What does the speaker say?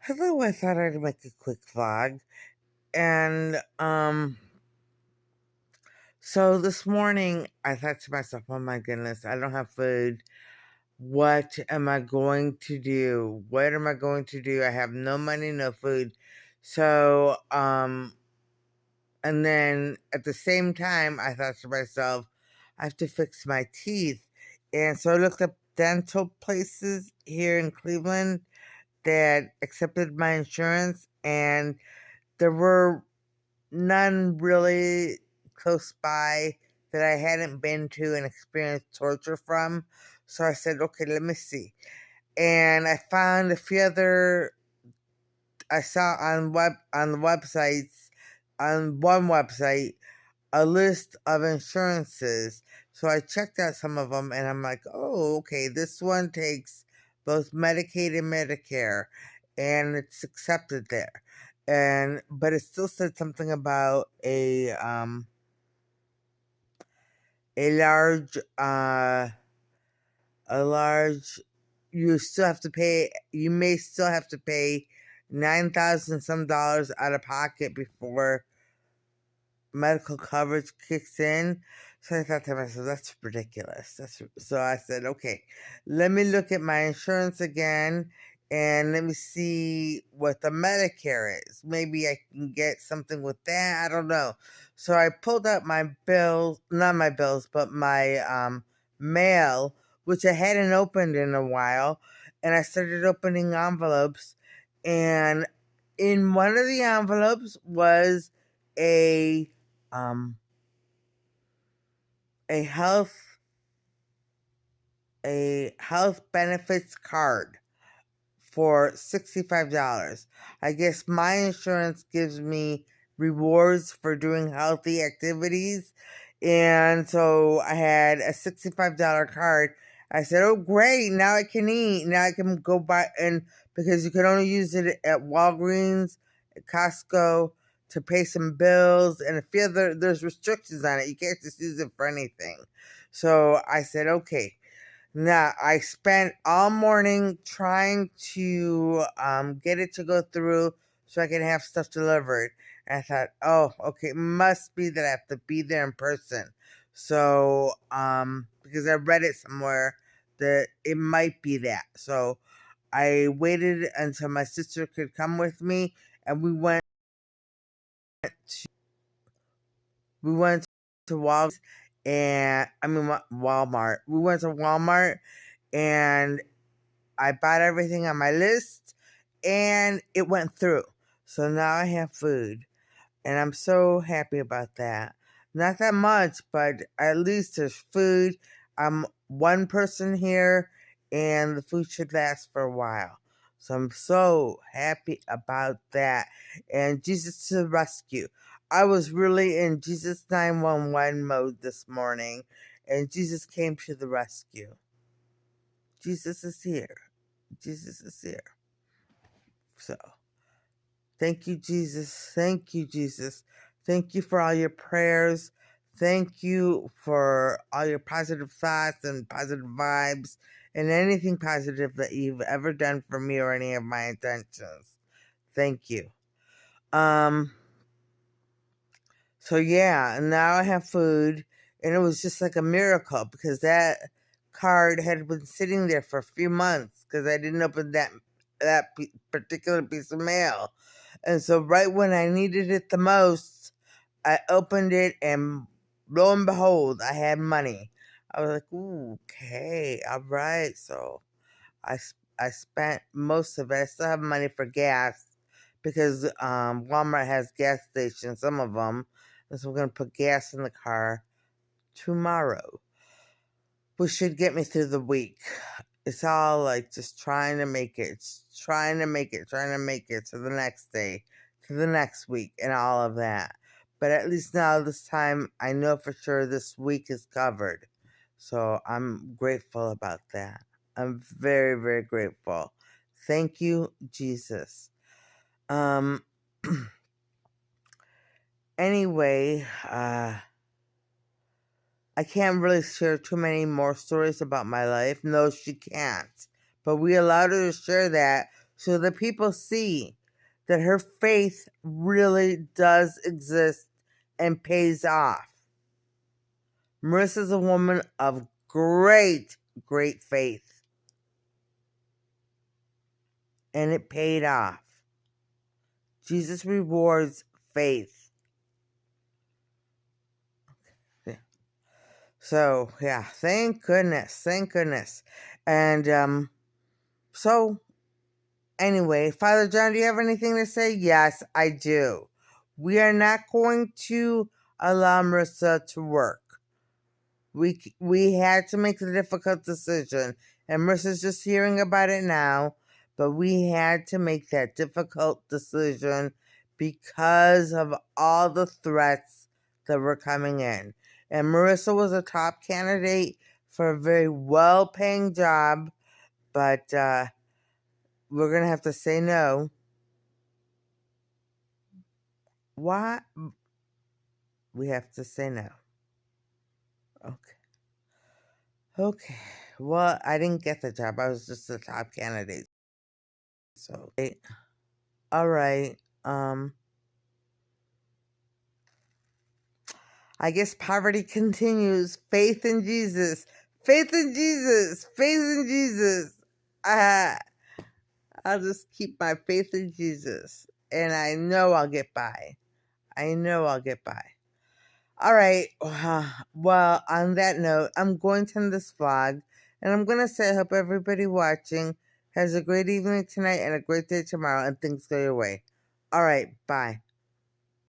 Hello, I thought I'd make a quick vlog. And so this morning I thought to myself, oh my goodness, I don't have food. What am I going to do? What am I going to do? I have no money, no food. So and then at the same time I thought to myself, I have to fix my teeth. And so I looked up dental places here in Cleveland that accepted my insurance, and there were none really close by that I hadn't been to and experienced torture from. So I said, okay, let me see. And I found a few other, I saw on the websites, on one website, a list of insurances. So I checked out some of them and I'm like, oh, okay, this one takes both Medicaid and Medicare and it's accepted there. And but it still said something about a large a large you still have to pay, you may still have to pay 9,000 some dollars out of pocket before medical coverage kicks in. So I thought to myself, that's ridiculous. So I said, okay, let me look at my insurance again and let me see what the Medicare is. Maybe I can get something with that. I don't know. So I pulled up my bills, not my bills, but my mail, which I hadn't opened in a while, and I started opening envelopes, and in one of the envelopes was a um a health a health benefits card for $65. I guess my insurance gives me rewards for doing healthy activities. And so I had a $65 card. I said, oh, great. Now I can eat. Now I can go buy, and because you can only use it at Walgreens, at Costco, to pay some bills, and a few other, there's restrictions on it. You can't just use it for anything. So I said, okay. Now, I spent all morning trying to get it to go through so I can have stuff delivered. And I thought, oh, okay, it must be that I have to be there in person. So, because I read it somewhere that it might be that. So I waited until my sister could come with me, and we went to Walgreens, and I mean Walmart. We went to Walmart, and I bought everything on my list and it went through. So now I have food and I'm so happy about that. Not that much, but at least there's food. I'm one person here and the food should last for a while. So I'm so happy about that. And Jesus to the rescue. I was really in Jesus 911 mode this morning, and Jesus came to the rescue. Jesus is here. Jesus is here. So, thank you, Jesus. Thank you, Jesus. Thank you for all your prayers. Thank you for all your positive thoughts and positive vibes and anything positive that you've ever done for me or any of my intentions. Thank you. Um, so yeah, now I have food, and it was just like a miracle because that card had been sitting there for a few months because I didn't open that particular piece of mail. And so right when I needed it the most, I opened it and lo and behold, I had money. I was like, ooh, okay, all right. So I, I spent most of it. I still have money for gas because Walmart has gas stations, some of them. And so I'm going to put gas in the car tomorrow, which should get me through the week. It's all like just trying to make it, trying to make it to the next day, to the next week, and all of that. But at least now, this time, I know for sure this week is covered. So I'm grateful about that. I'm very, very grateful. Thank you, Jesus. Um, anyway, I can't really share too many more stories about my life. No, she can't. But we allowed her to share that so that people see that her faith really does exist and pays off. Marissa's a woman of great, great faith. And it paid off. Jesus rewards faith. So, yeah, thank goodness. Thank goodness. And, so, anyway, Father John, do you have anything to say? Yes, I do. We are not going to allow Marissa to work. We had to make the difficult decision, and Marissa's just hearing about it now, but we had to make that difficult decision because of all the threats that were coming in. And Marissa was a top candidate for a very well-paying job, but we're going to have to say no. Why? We have to say no. Okay. Well, I didn't get the job. I was just a top candidate. So, all right. I guess poverty continues. Faith in Jesus. Faith in Jesus. Faith in Jesus. I'll just keep my faith in Jesus. And I know I'll get by. I know I'll get by. All right. Well, on that note, I'm going to end this vlog. And I'm going to say I hope everybody watching has a great evening tonight and a great day tomorrow. And things go your way. All right. Bye.